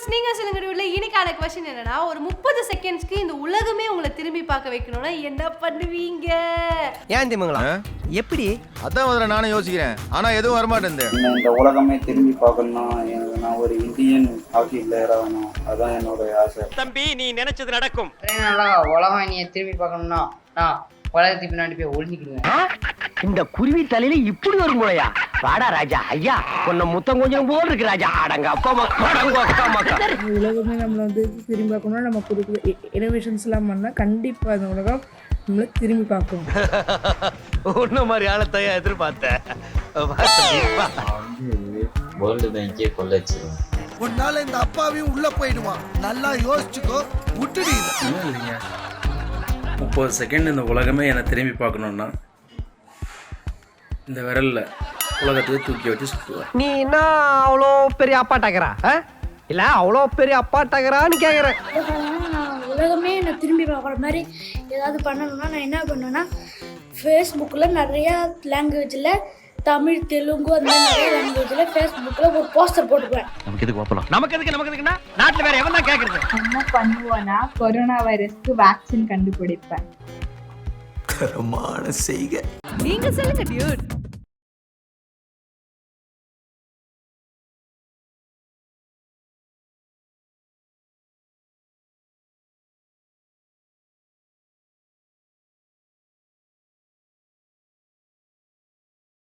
Dudes நீங்க சொல்லுங்க டியூட்ல இன்னைக்கான क्वेश्चन என்னன்னா ஒரு 30 செகண்ட்ஸ்க்கு இந்த உலகமே உங்களை திரும்பி பார்க்க வைக்கணும்னா என்ன பண்ணுவீங்க? ஏன் திமுங்களா எப்படி? அதான் முதல்ல நானும் யோசிக்கிறேன், ஆனா எதுவும் வரமாட்டேன். இந்த உலகமே திரும்பி பார்க்கணும்னா நான் ஒரு இந்தியன் ஹாக்கி பிளேயர் ஆகணும், அதான் என்னோட ஆசை. தம்பி நீ நினைச்சது நடக்கும். உலகம் நீ திரும்பி பார்க்கணும்னா நான் உலகத்துக்கு பின்னாடி போய் ஒளிஞ்சிக்கிடுவேன். இந்த குருவி தலையில இப்படி ஒரு முளையா? வாடா ராஜா, ஐயா உன்னை முத்தம் கொஞ்சம் போல் இருக்கு ராஜா. அடங்க அப்பா மக்கா. உலகமே நம்மளை வந்து திரும்பி பார்க்கணும்னா நம்ம கொடுக்குற இனோவேஷன்ஸ் எல்லாம் பண்ணால் கண்டிப்பாக அந்த உலகம் நம்மளை திரும்பி பார்க்கணும். ஒன்ன மாதிரி ஆளத்தையா எதிர்பார்த்தேன். வேர்ல்டு பேங்கே கொள்ளைச்சிரும். உன்னால இந்த அப்பாவையும் உள்ள போயிடுவான், நல்லா யோசிச்சுக்கோ, விட்டுடு. 30 செகண்ட் இந்த உலகமே என்னை திரும்பி பார்க்கணுன்னா இந்த விரல்ல உலகத்தையே தூக்கி வச்சு சுற்றுவேன். நீ என்ன அவ்வளோ பெரிய அப்பாட்டாக்கிறா இல்ல அவ்வளோ பெரிய அப்பாட்டாக்கிறான்னு கேக்குறேன். உலகமே என்னை திரும்பி பார்க்குற மாதிரி ஏதாவது பண்ணணும்னா நான் என்ன பண்ணுவேன்னா ஃபேஸ்புக்கில் நிறையா லாங்குவேஜில் தமிழ் தெலுங்கு அந்த மாதிரி நிறைய லாங்குவேஜில் ஃபேஸ்புக்கில் ஒரு போஸ்டர் போட்டுக்குவேன். நமக்கு எதுக்குன்னா நாட்டில் வேற எவன் தான் கேட்கறது. என்ன பண்ணுவேன்னா கொரோனா வைரஸ்க்கு வேக்சின் கண்டுபிடிப்பேன். கரமான செய்க. நீங்க சொல்லுங்க டியூட்.